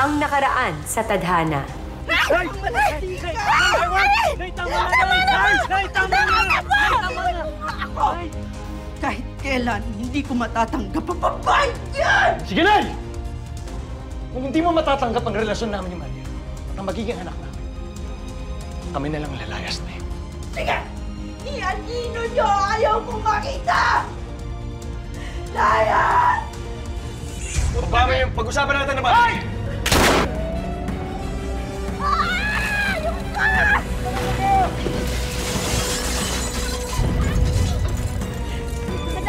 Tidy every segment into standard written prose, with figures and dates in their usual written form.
Ang nakaraan sa tadhana. Nay! Nay! Tama na! Nay! Tama na! Kahit kailan, hindi ko matatanggap ang babae yan! Sige, Nay! Kung hindi mo matatanggap ang relasyon namin ni Maria at ang magiging anak namin, kami na lang lalayas na yun. Sige! Ianino nyo! Ayaw kong makita! Layas! Baba mo yung pag-usapan natin naman! Ay!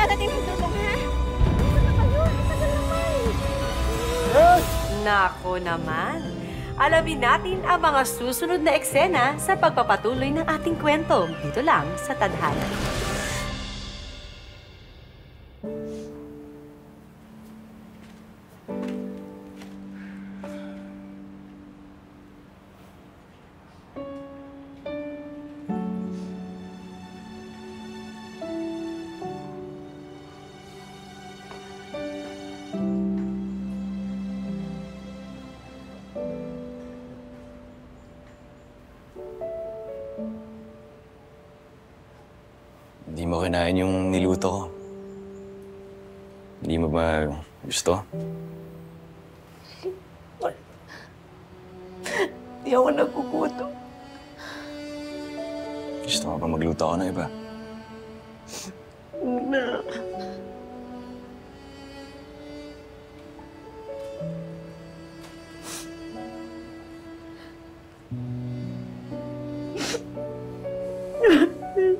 Dadating mo tulong, ha? Isa na kayo. Isa na naman. Nako naman. Alamin natin ang mga susunod na eksena sa pagpapatuloy ng ating kwento dito lang sa Tadhana. Hindi mo kinain yung niluto ko. Hindi mo ba gusto? Hindi ako nagugutom. Gusto mo ba magluto ako ng iba? Na.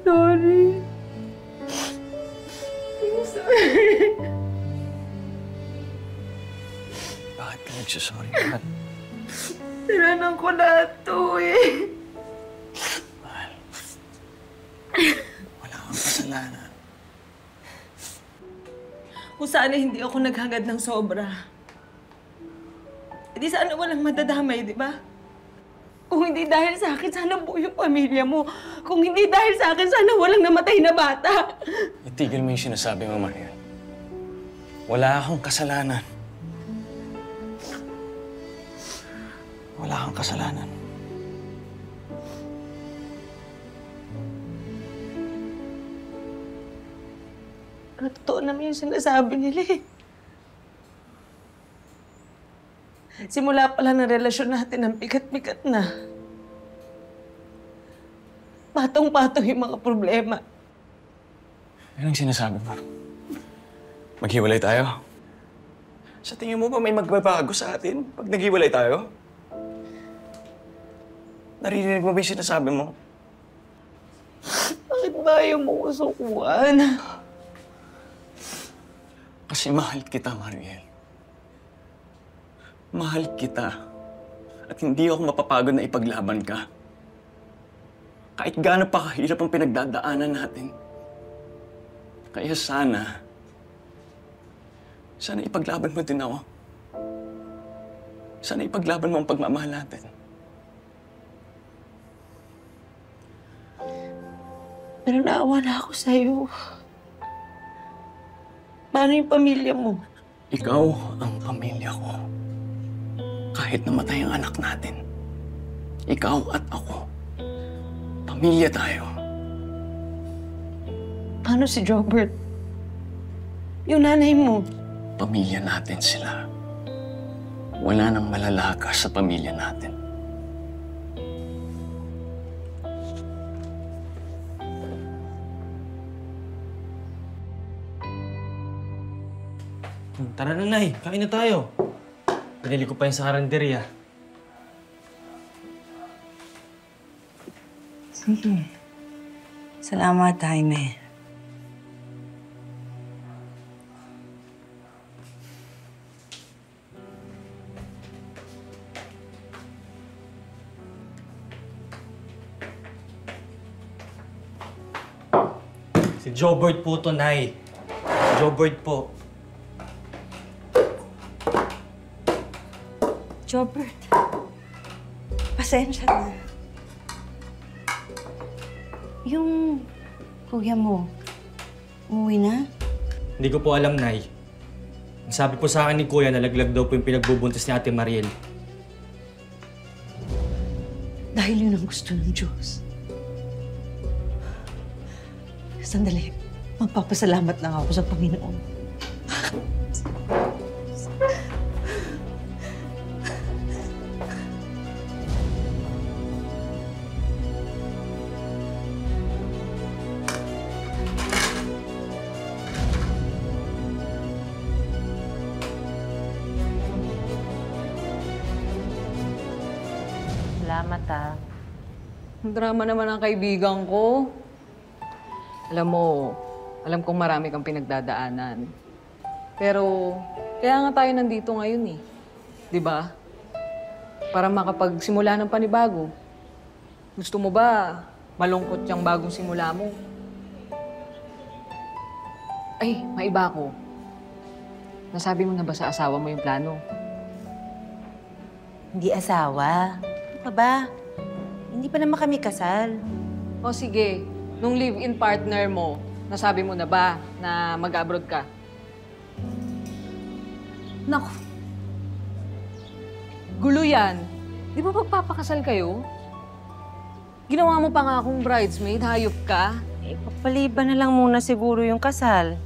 Sorry. Bakit ka nagsasorry naman? Tiranan ko lahat to eh. Mahal. Wala kang kasalanan. Kung sana hindi ako naghangad ng sobra. Di sana walang madadamay, di ba? Kung hindi dahil sa akin, sana buo yung pamilya mo. Kung hindi dahil sa akin, sana walang namatay na bata. Itigil mo yung sinasabi mo, Mariel. Wala akong kasalanan. Wala kang kasalanan. Totoo naman yung sinasabi nila eh. Simula pa lang ng relasyon natin, ang bigat-bigat na. Patong-patong yung mga problema. Anong sinasabi mo? Maghiwalay tayo? Sa tingin mo ba may magbabago sa atin pag naghiwalay tayo? Naririnig mo ba yung sinasabi mo? Bakit ba ayaw mo kusukuan? Kasi mahal kita, Mariel. Mahal kita. At hindi ako mapapagod na ipaglaban ka. Kahit gaano pa kahirap ang pinagdadaanan natin. Kaya sana ipaglaban mo din ako. Sana ipaglaban mo ang pagmamahal natin. Pero naawa na ako sa'yo. Paano yung pamilya mo? Ikaw ang pamilya ko. Kahit namatay ang anak natin. Ikaw at ako. Pamilya tayo. Paano si Jobert? Yung nanay mo? Pamilya natin sila. Wala nang malalakas sa pamilya natin. Tara na, Nay. Kain na tayo. Pinili ko pa yung sa karinderya. Sige. Salamat, Jaime. Si Jobert po to, Nay. Jobert po. Jobert, pasensya na. Yung kuya mo, umuwi na? Hindi ko po alam, Nay. Ang sabi po sa akin ni Kuya, nalaglag daw po yung pinagbubuntis ni Ate Mariel. Dahil yun ang gusto ng Diyos. Sandali, magpapasalamat lang ako sa Panginoon. Salamat ah. Ang drama naman ang kaibigan ko. Alam mo, alam kong marami kang pinagdadaanan. Pero, kaya nga tayo nandito ngayon eh. 'Di ba? Para makapagsimula ng panibago. Gusto mo ba malungkot yung bagong simula mo? Ay, maiba ko. Nasabi mo na ba sa asawa mo yung plano? Hindi asawa. Ano ka ba? Hindi pa naman kami kasal. O sige, nung live-in partner mo, nasabi mo na ba na mag-abroad ka? Naku. Gulo yan. Di ba magpapakasal kayo? Ginawa mo pa nga akong bridesmaid, hayop ka. Eh, papaliban na lang muna siguro yung kasal.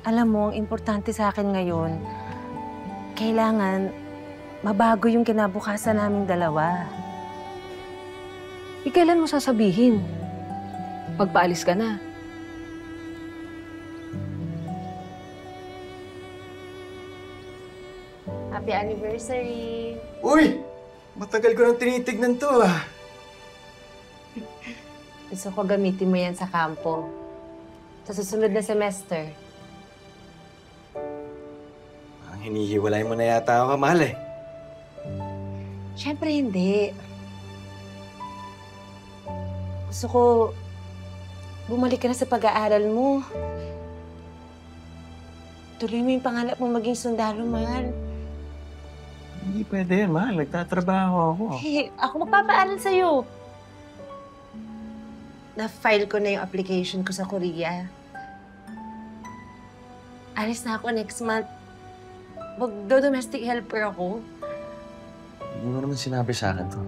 Alam mo, ang importante sa akin ngayon, kailangan mabago yung kinabukasan naming dalawa. Kailan mo sasabihin? Pagpaalis ka na. Happy anniversary! Uy! Matagal ko nang tinitignan to ah. Gusto ko gamitin mo yan sa kampo. Sa susunod na semester. Ang hinihiwalay mo na yata ako, mahal eh. Siyempre hindi. Gusto ko bumalik ka na sa pag-aaral mo. Tuloy mo yung pangarap mo maging sundalo, mahal. Hindi pwede yan, mahal. Nagtatrabaho ako. Eh, ako magpapaaral sa'yo. Na-file ko na yung application ko sa Korea. Alis na ako next month. Magdo-domestic helper ako. Hindi mo naman sinabi sa akin to.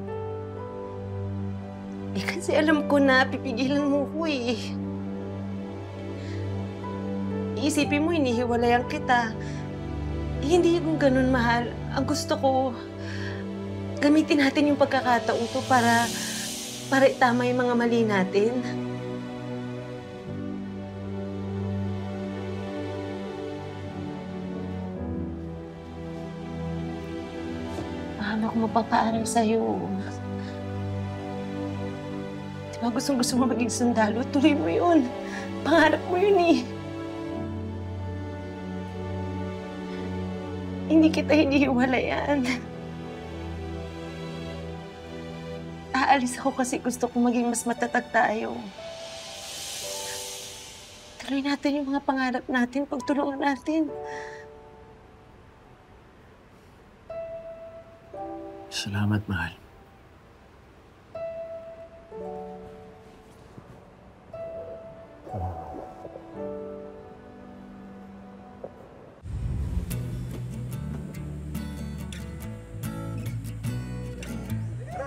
Eh, kasi alam ko na pipigilan mo ko eh. Iisipin mo, hinihiwalayan kita. Eh, hindi yung ganun, mahal. Ang gusto ko, gamitin natin yung pagkakataon to para itama yung mga mali natin. Paano ako mapapaaral sa'yo? Diba gusto mo maging sundalo? Tuloy mo yun. Pangarap mo yun eh. Hindi kita hinihiwalayan. Aalis ako kasi gusto ko maging mas matatag tayo. Tuloy natin yung mga pangarap natin, pagtulungan natin. Salamat, mahal.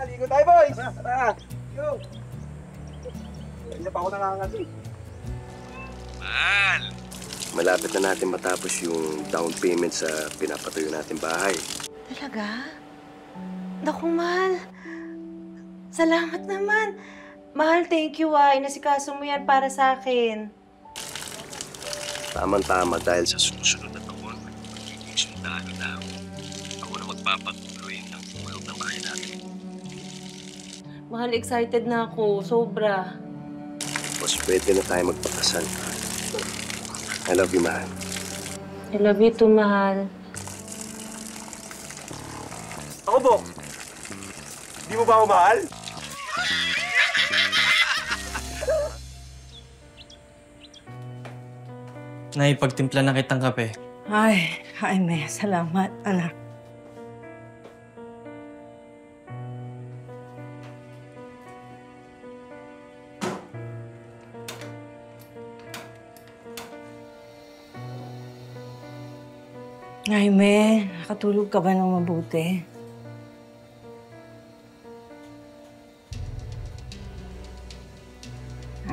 Ligo tayo, boys! Tara! Go! Isa pa ako nakangasi. Mahal! Malapit na natin matapos yung down payment sa pinapatuyo natin bahay. Talaga? Naku, mahal. Salamat naman. Mahal, thank you ah. Inasikaso mo yan para sa akin. Tama-tama dahil sa susunod na taon, magiging sundalo na ako. Ako na magpapatuloy ng tulog ng bahay natin. Mahal, excited na ako. Sobra. Tapos pwede na tayo magpakasal. I love you, mahal. I love you too, mahal. Ako, Bok! Di mo ba ako mahal? Naipagtimpla na kitang kape. Ay, Jaime, salamat, anak. Jaime, nakatulog ka ba ng mabuti?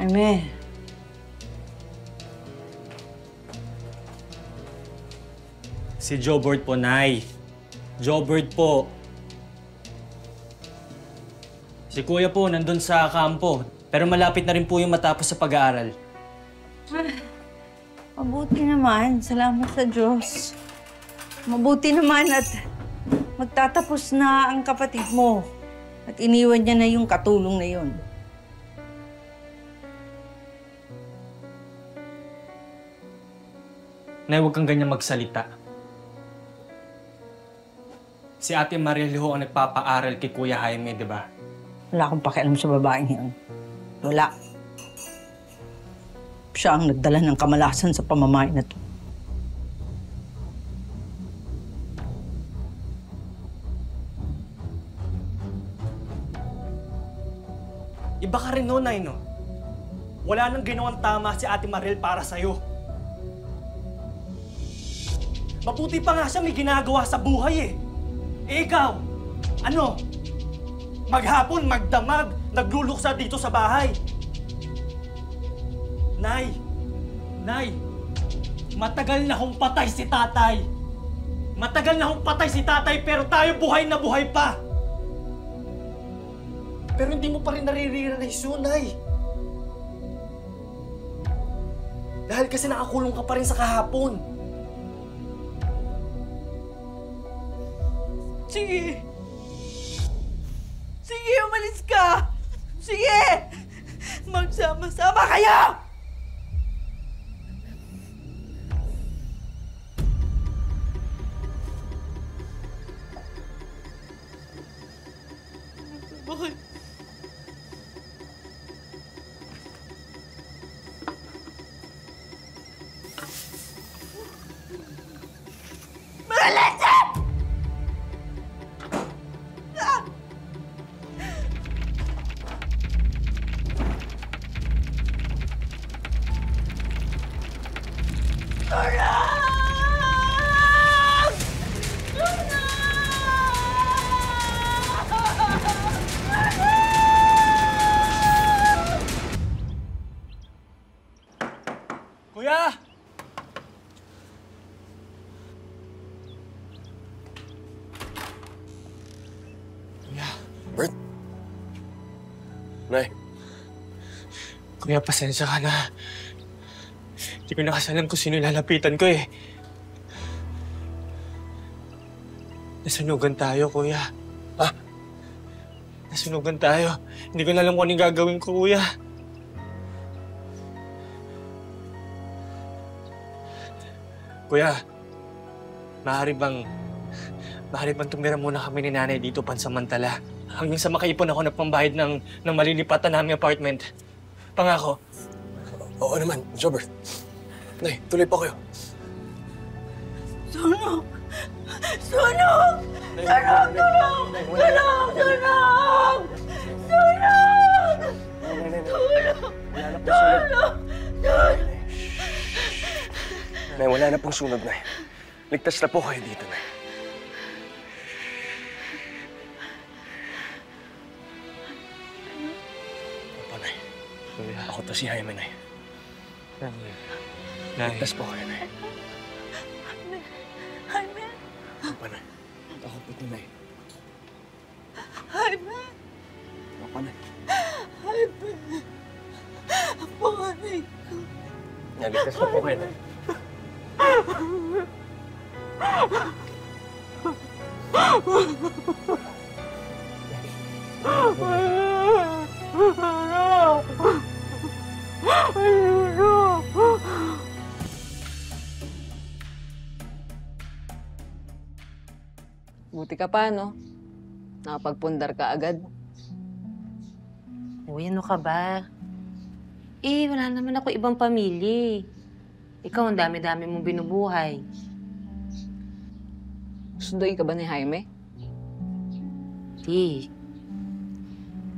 Jaime. Si Jobert po, Nay. Jobert po. Si Kuya po, nandun sa kampo. Pero malapit na rin po yung matapos sa pag-aaral. Mabuti naman. Salamat sa Diyos. Mabuti naman at magtatapos na ang kapatid mo. At iniwan niya na yung katulong na yun. Nay, huwag kang ganyan magsalita. Si Ate Mariel ho ang nagpapaaral kay Kuya Jaime, di ba? Wala akong pakialam sa babaeng yun. Wala. Siya ang nagdala ng kamalasan sa pamamahay na to. Iba ka rin no, Nay, no? Wala nang ginawang tama si Ate Mariel para sa'yo. Mabuti pa nga siya may ginagawa sa buhay eh. Eh ikaw, ano? Maghapon, magdamag, nagluluksa dito sa bahay. Nay, matagal na hong patay si tatay. Matagal na hong patay si tatay pero tayo buhay na buhay pa. Pero hindi mo pa rin nare-realize yun, Nay. Dahil kasi nakakulong ka pa rin sa kahapon. Sige! Sige, umalis ka! Sige! Magsama-sama kayo! Bakit? Malalasa! Kuya! Bert? Nay, Kuya, pasensya ka na. Hindi ko na kasi alam kung sino lalapitan ko eh. Nasunugan tayo, Kuya. Ha? Nasunugan tayo. Hindi ko na alam kung anong gagawin ko, Kuya. Kuya, maaari bang tumira muna kami ni Nanay dito pansamantala? Hanggang sa makaipon ako ng pambayad ng malilipatan naming apartment. Pangako. oo naman, Jobert. Nay, tuloy pa kayo. Sunog! Sunog! Sunog! Tulong! Tulong! Sunog! Sunog! Tulong! Tulong! Tulong! Nay, wala na pong sunog, Nay. Ligtas na po kayo dito, Nay. Opo, Nay. Ako to si Jaime, Nay. Ligtas po kayo, Nay. Jaime! Opo, Nay. Ako po to, Nay. Jaime! Opo, Nay. Jaime! Ang panganay ko. Ligtas na po kayo, Nay. Buti ka pa, no? Nakapagpundar ka agad. Uy, ano ka ba? Eh, wala naman ako ibang pamilya. Ikaw, ang dami-dami mong binubuhay. Sunduin ka ba ni Jaime? Di.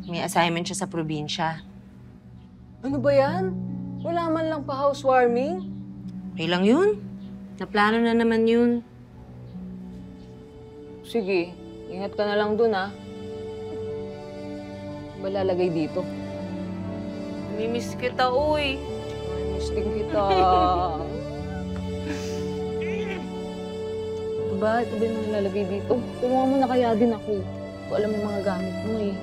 May assignment siya sa probinsya. Ano ba yan? Wala man lang pa housewarming? Okay lang yun. Naplano na naman yun. Sige, ingat ka na lang dun, ha? Ba lalagay dito? Namimiss kita, uy. Miss din kita. Diba? Ito ba yung nalalagay dito? Tulungan mo na kaya din ako. Ko alam yung mga gamit mo eh.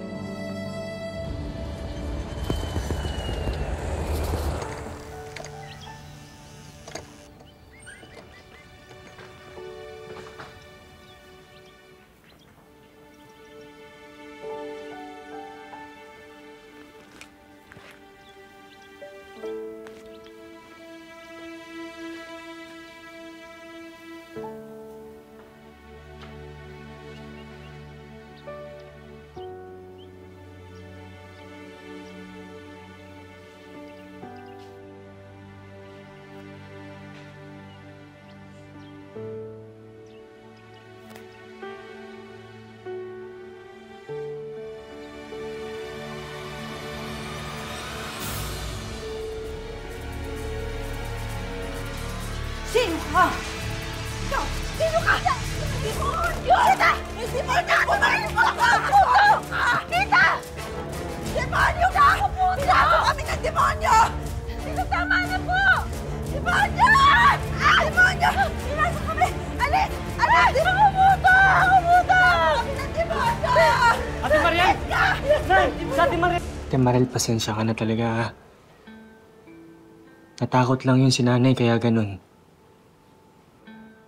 Sino ka? Ikaw! Sino ka? Demonyo! Tita! May demonyo! Bumalik mo ako! Tita! Demonyo ka! Tinago kami ng demonyo! Tita, tama na po! Demonyo! Demonyo! Tinago kami! Alis! Alis! Kumuto! Kumuto! Kami ng demonyo! Ate Mariel! Nay! Ate Mariel! Ate Mariel, pasensya ka na talaga. Natakot lang yun si nanay, kaya ganun.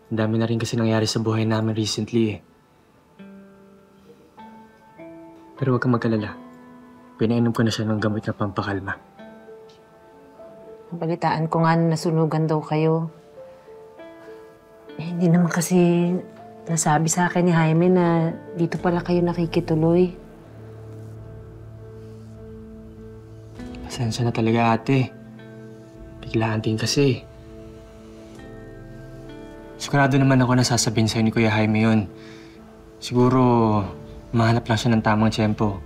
Ang dami na rin kasi nangyari sa buhay namin recently eh. Pero huwag kang mag-alala. Pinainom ko na siya ng gamot na pampakalma. Balitaan ko nga na nasunugan daw kayo. Hindi naman kasi nasabi sa akin ni Jaime na dito pala kayo nakikituloy. Pasensya na talaga ate. Biglaan din kasi. Sigurado naman ako na sasabihin sa'yo ni Kuya Jaime yun. Siguro, mahanap lang siya ng tamang tiyempo.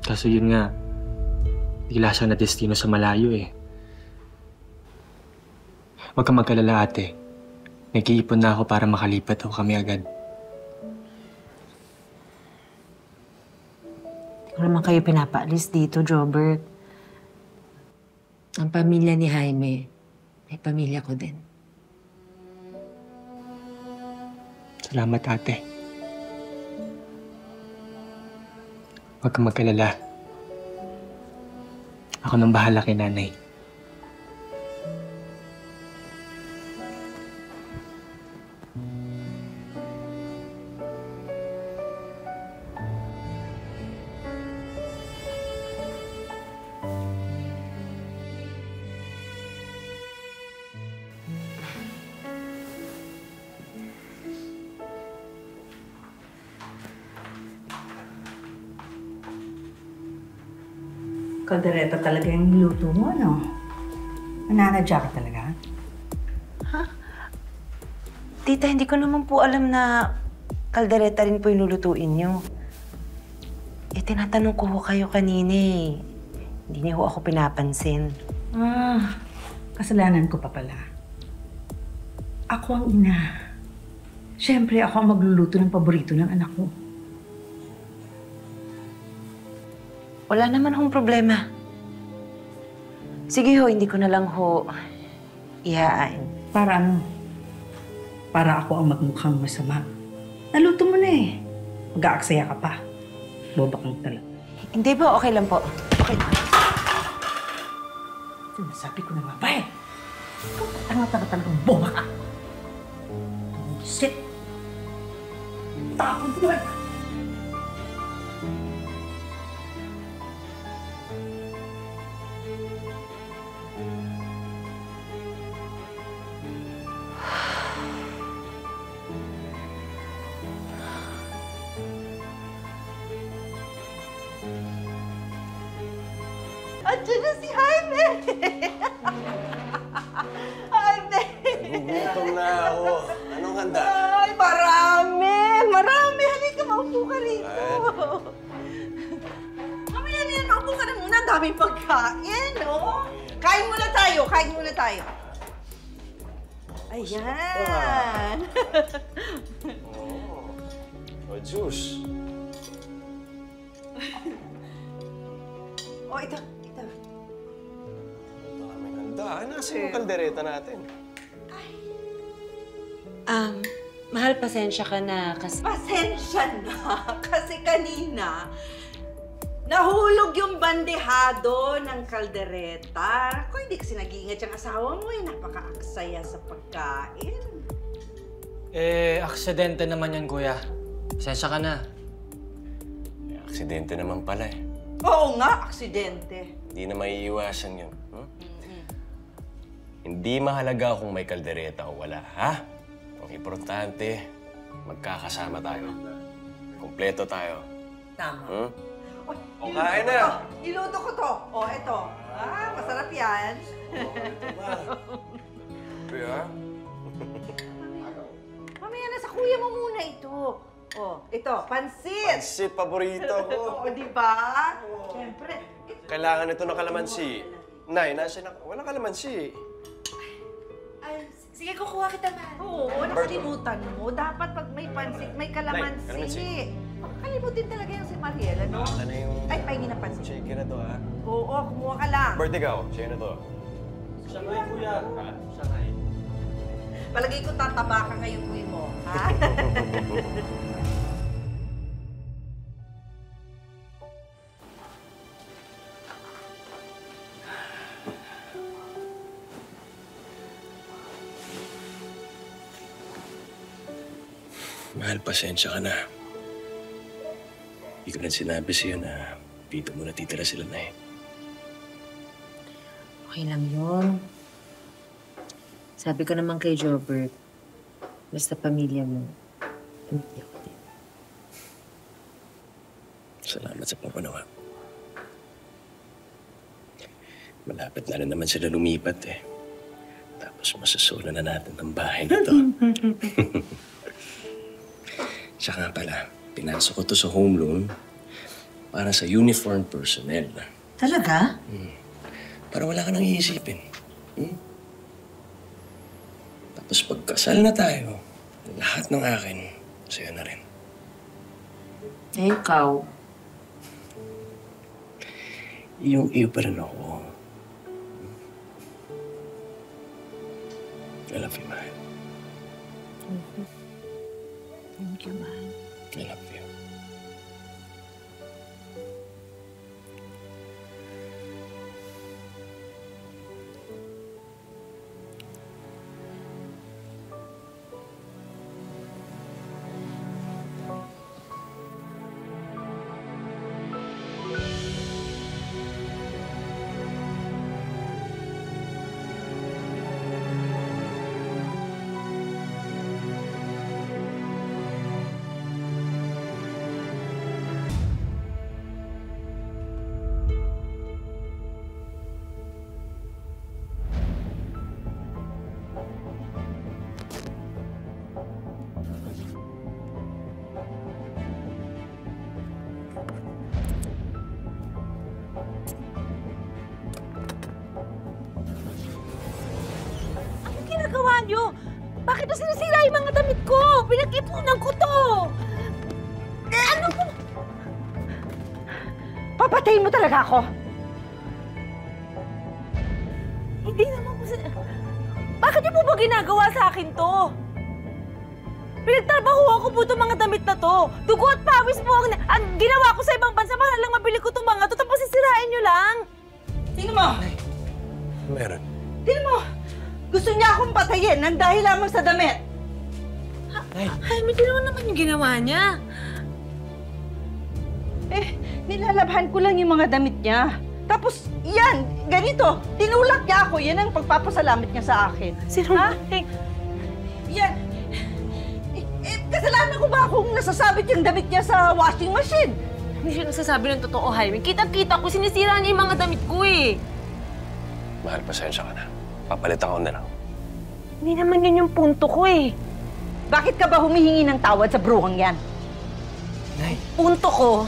Kaso yun nga, bigla siya na destino sa malayo eh. Huwag kang magkalala ate. Nag-iipon na ako para makalipat ako kami agad. Hindi ko naman kayo pinapaalis dito, Jobert. Ang pamilya ni Jaime, ay pamilya ko din. Salamat, ate. Huwag kang magkalala. Ako nang bahala kay nanay. Kaldereta talaga yung niluto mo, no? Nananadya ka talaga? Tita, hindi ko naman po alam na kaldereta rin po yung lulutuin niyo. Eh, tinatanong ko ho kayo kanina eh. Hindi niyo ho ako pinapansin. Kasalanan ko pa pala. Ako ang ina. Siyempre, ako ang magluluto ng paborito ng anak ko. Wala naman hong problema. Sige ho, hindi ko na lang ho ihain. Para ano? Para ako ang magmukhang masama. Naluto mo na eh. Mag-aaksaya ka pa. Boba kang talaga. Hindi po, okay lang po. Okay lang. Sinasabi ko na mabay. Tanga-tanga talagang boba ka. Shit! Tapos mo! Andiyan na si Jaime! Jaime! Nagugutom na ako. Anong handa? Ay, marami! Marami! Halika, maupo ka rito. Mamaya na yan, maupo ka na muna. Ang daming pagkain, no? Kain muna tayo, kain muna tayo. Ayan! Oh, juice. Oh, ito. Tita, nasa yung kaldereta natin? Mahal, pasensya ka na kasi... Pasensya na, kasi kanina, nahulog yung bandehado ng kaldereta. Kung hindi kasi nag-iingat yung asawa mo, napaka-aksaya sa pagkain. Aksidente naman yan, kuya. Pasensya ka na. Aksidente naman pala eh. Oo nga, aksidente. Hindi na maiiwasan yun. Hindi mahalaga kung may kaldereta o wala, ha? Ang importante, magkakasama tayo. Kompleto tayo. Tama. O, kain na! Niluto ko to. O, eto. Masarap yan. Kuya? Mamaya na sa kuya mo muna ito. O, ito, pansit. Pansit, paborito ko. O, di ba? Siyempre. Kailangan ito ng kalamansi. Nay, nasa na... Walang kalamansi. Sige, kukuha kita, man. Oo, nakalimutan mo. Dapat pag may pansit, may kalamansi. kalamansi. Makakalimutin talaga yung si Mariel, ano? Ano yung... Ay, pahingi ng pansit. Shaker na to, ha? Oo, kumuha ka lang. Birthday ka, Siya na to. Siyangay, kuya. Siyangay. Palagay ko tataba ka ngayong uwi mo, ha? Mahal, pasensya ka na. Hindi ko na sinabi sa'yo na dito mo natitira sila na eh. Okay lang yun. Sabi ko naman kay Jobert, basta pamilya mo, pamilya ko din. Salamat sa papanawa. Malapit na naman sila lumipat eh. Tapos masasolo na natin ang bahay na to. Tsaka pala, pinasok ko to sa home loan para sa uniform personnel. Talaga? Para wala ka nang iisipin. Tapos pagkasal na tayo, lahat ng akin, sa'yo na rin. Eh, ikaw? Yung iyo pa rin ako. I love you, mahal. Thank you, man. I love you. Ginagawa niyo? Bakit na sinisira yung mga damit ko? Pinag-ipunan ko to! Ano po? Papatayin mo talaga ako? Hindi naman po Bakit niyo po ba ginagawa sa akin to? Pinagtrabahuan ko po itong mga damit na to. Dugo at pawis po ang ginawa ko sa ibang bansa para lang mabili ko itong mga to. Tapos sisirain niyo lang. Tingnan mo! Meron. Tingnan mo! Gusto niya akong patayin nang dahil lamang sa damit. Ay, may naman yung ginawa niya. Nilalabhan ko lang yung mga damit niya. Tapos, yan, ganito. Tinulak niya ako. Yan ang pagpapasalamat niya sa akin. Sino? Ha? Yan. Kasalanan ko ba kung nasasabit yung damit niya sa washing machine? Hindi siya nagsasabi ng totoo, Jaime. Kitang-kita ko, sinisira niya yung mga damit ko eh. Mahal, pasensya ka na. Papalitan ko na lang. Hindi naman yun yung punto ko eh. Bakit ka ba humihingi ng tawad sa bruhang yan? Nay. Punto ko,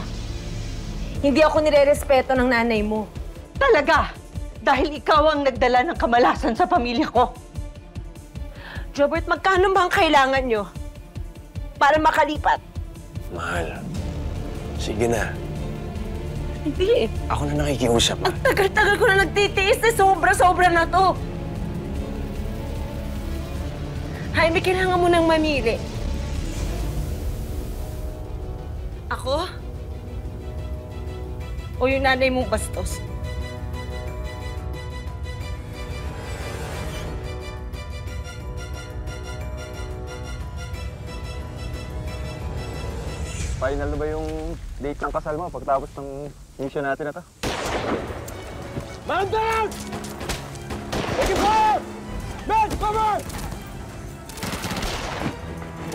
hindi ako nire-respeto ng nanay mo. Talaga? Dahil ikaw ang nagdala ng kamalasan sa pamilya ko. Jobert, magkano ba ang kailangan nyo para makalipat? Mahal, sige na. Hindi eh. Ako na nakikiusap, Ang tagal-tagal ko na nagtitiis na sobra-sobra na to. Jaime, kailangan mo nang mamili. Ako? O yung nanay mong bastos? Final na ba yung date ng kasal mo pagtapos ng mission natin na to? Man down! Taking fire! Men, cover!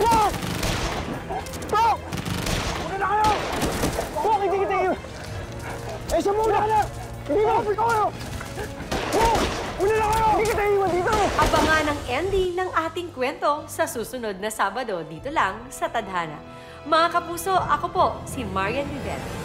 Whoa! Bro! Muna na kayo! Whoa, hindi kita yun! Eh, siya muna na! Hindi na! Kapit kayo! Whoa! Muna na kayo! Hindi kita iwan dito! Abangan ang ending ng ating kwento sa susunod na Sabado dito lang sa Tadhana. Mga kapuso, ako po si Marian Rivera.